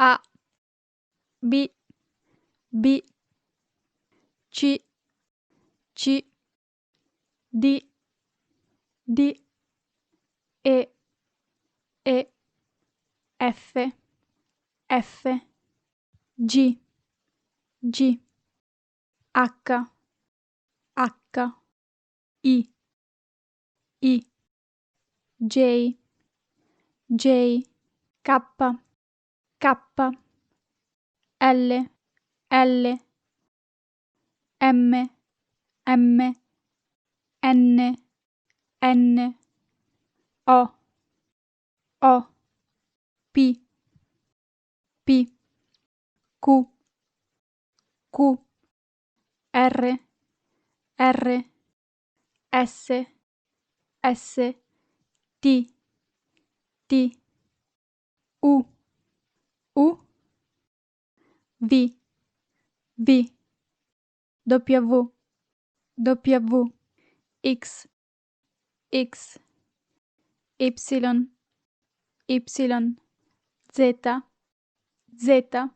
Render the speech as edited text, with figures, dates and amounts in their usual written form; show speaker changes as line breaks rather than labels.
A, B, B, C, C, D, D, E, E, F, F, G, G, H, H, I, I, J, J, K, K, L, L, M, M, N, N, O, O, P, P, Q, Q, R, R, S, S, T, T, U, U, V, V, W, W, X, X, Y, Y, Z, Z,